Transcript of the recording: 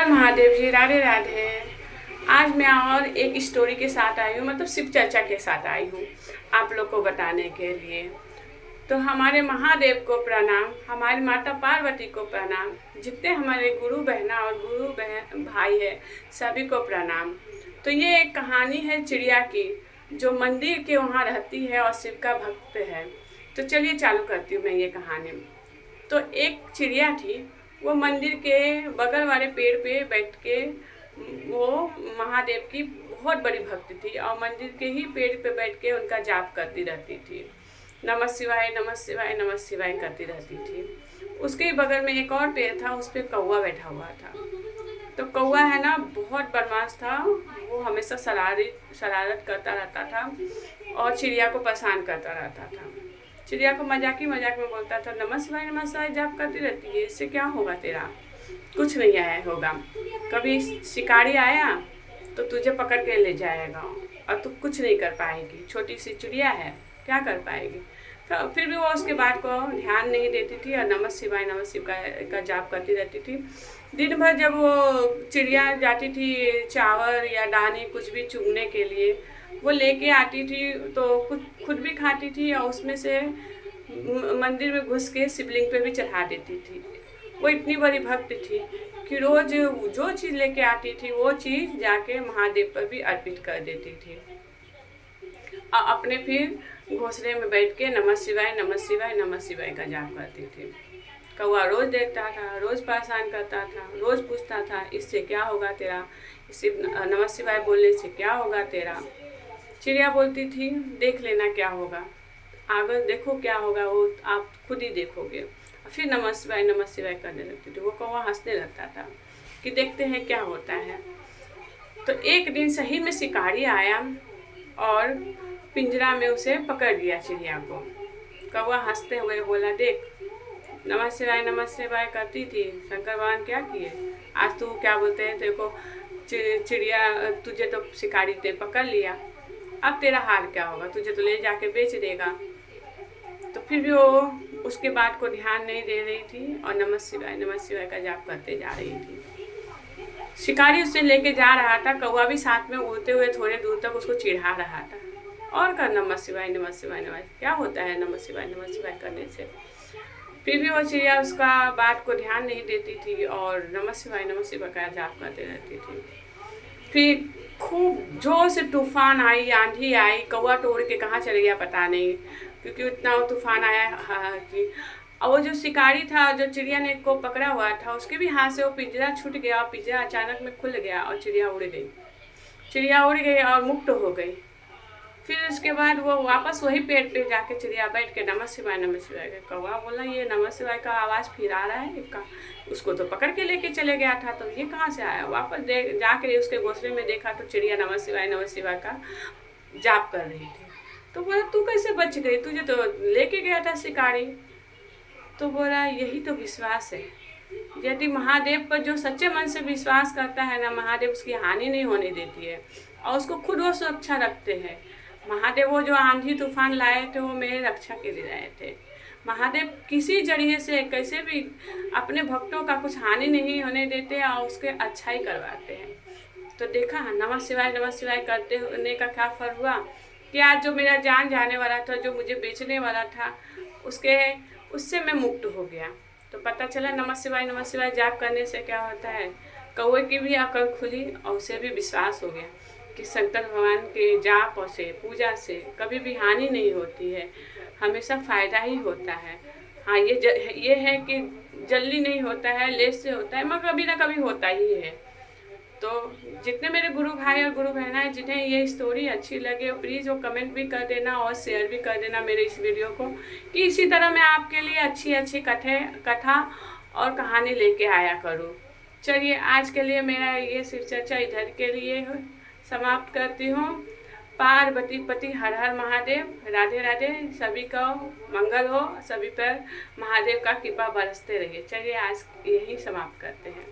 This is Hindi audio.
हर महादेव जी, राधे राधे। आज मैं और एक स्टोरी के साथ आई हूँ, मतलब शिव चर्चा के साथ आई हूँ आप लोग को बताने के लिए। तो हमारे महादेव को प्रणाम, हमारी माता पार्वती को प्रणाम, जितने हमारे गुरु बहना और गुरु बहन भाई है सभी को प्रणाम। तो ये एक कहानी है चिड़िया की, जो मंदिर के वहाँ रहती है और शिव का भक्त है। तो चलिए चालू करती हूँ मैं ये कहानी। तो एक चिड़िया थी, वो मंदिर के बगल वाले पेड़ पे बैठ के वो महादेव की बहुत बड़ी भक्त थी और मंदिर के ही पेड़ पे बैठ के उनका जाप करती रहती थी। नमः शिवाय नमः शिवाय नमः शिवाय करती रहती थी। उसके ही बगल में एक और पेड़ था, उस पर कौवा बैठा हुआ था। तो कौवा है ना, बहुत बदमाश था, वो हमेशा शरारत करता रहता था और चिड़िया को परेशान करता रहता था। चिड़िया को मजाक में बोलता था, नमः शिवाय जाप करती रहती है, इससे क्या होगा तेरा, कुछ नहीं आया होगा। कभी शिकारी आया तो तुझे पकड़ के ले जाएगा और तू कुछ नहीं कर पाएगी, छोटी सी चिड़िया है, क्या कर पाएगी। तो फिर भी वो उसके बात को ध्यान नहीं देती थी और नमः शिवाय का जाप करती रहती थी। दिन भर जब वो चिड़िया जाती थी चावल या दाने कुछ भी चुगने के लिए, वो लेके आती थी तो खुद भी खाती थी और उसमें से मंदिर में घुस के शिवलिंग पे भी चढ़ा देती थी। वो इतनी बड़ी भक्त थी कि रोज जो चीज़ लेके आती थी वो चीज़ जाके महादेव पर भी अर्पित कर देती थी और अपने फिर घोंसले में बैठ के नमः शिवाय का जाप करती थी। कौवा रोज देखता था, रोज परेशान करता था, रोज पूछता था, इससे क्या होगा तेरा, इससे नमः शिवाय बोलने से क्या होगा तेरा। चिड़िया बोलती थी, देख लेना क्या होगा, आगे देखो क्या होगा, वो आप खुद ही देखोगे। फिर नमः शिवाय करने लगती थी। वो कौवा हंसने लगता था कि देखते हैं क्या होता है। तो एक दिन सही में शिकारी आया और पिंजरा में उसे पकड़ लिया चिड़िया को। कौवा हंसते हुए बोला, देख नमः शिवाय करती थी, शंकर भगवान क्या किए, आज तू क्या बोलते हैं, देखो चिड़िया तुझे तो शिकारी ने पकड़ लिया, अब तेरा हाल क्या होगा, तुझे तो ले जाके बेच देगा। तो फिर भी वो उसके बात को ध्यान नहीं दे रही थी और नमः शिवाय का जाप करते जा रही थी। शिकारी उसे लेके जा रहा था, कौवा भी साथ में उड़ते हुए थोड़े दूर तक उसको चिढ़ा रहा था और कर नमः शिवाय क्या होता है नमः शिवाय करने से। फिर भी वो चिड़िया उसका बात को ध्यान नहीं देती थी और नमः शिवाय का जाप करते रहती थी। फिर खूब जोर से तूफान आई, आंधी आई, कौवा तो उड़ के कहाँ चले गया पता नहीं, क्योंकि उतना वो तूफान आया कि और वो जो शिकारी था, जो चिड़िया ने को पकड़ा हुआ था, उसके भी हाथ से वो पिंजरा छूट गया और पिंजरा अचानक में खुल गया और चिड़िया उड़ गई और मुक्त हो गई। फिर उसके बाद वो वापस वही पेड़ पे जाके चिड़िया बैठ के नमः शिवाय कौवा बोला, ये नमः शिवाय का आवाज़ फिर आ रहा है का, उसको तो पकड़ के लेके चले गया था, तो ये कहाँ से आया। वापस जाके उसके घोंसले में देखा तो चिड़िया नमः शिवाय का जाप कर रही थी। तो बोला, तू कैसे बच गई, तुझे तो लेके गया था शिकारी। तो बोला, यही तो विश्वास है, यदि महादेव पर जो सच्चे मन से विश्वास करता है ना, महादेव उसकी हानि नहीं होने देती है और उसको खुद वो सुरक्षा रखते हैं। महादेव वो जो आंधी तूफान लाए थे वो मेरे रक्षा के लिए लाए थे। महादेव किसी जरिए से कैसे भी अपने भक्तों का कुछ हानि नहीं होने देते और उसके अच्छाई करवाते हैं। तो देखा नमः शिवाय करते होने का क्या फल हुआ कि आज जो मेरा जान जाने वाला था, जो मुझे बेचने वाला था, उससे मैं मुक्त हो गया। तो पता चला नमः शिवाय जाप करने से क्या होता है, कौवे की भी अकल खुली और उसे भी विश्वास हो गया कि शंकर भगवान के जाप से पूजा से कभी भी हानि नहीं होती है, हमेशा फ़ायदा ही होता है। हाँ, ये है कि जल्दी नहीं होता है, लेट से होता है, मगर कभी ना कभी होता ही है। तो जितने मेरे गुरु भाई और गुरु बहना है, जिन्हें ये स्टोरी अच्छी लगे, प्लीज़ वो कमेंट भी कर देना और शेयर भी कर देना मेरे इस वीडियो को, कि इसी तरह मैं आपके लिए अच्छी कथा और कहानी लेके आया करूँ। चलिए आज के लिए मेरा ये शिव चर्चा इधर के लिए समाप्त करती हूँ। पार्वती पति हर हर महादेव, राधे राधे। सभी का मंगल हो, सभी पर महादेव का कृपा बरसते रहिए। चलिए आज यही समाप्त करते हैं।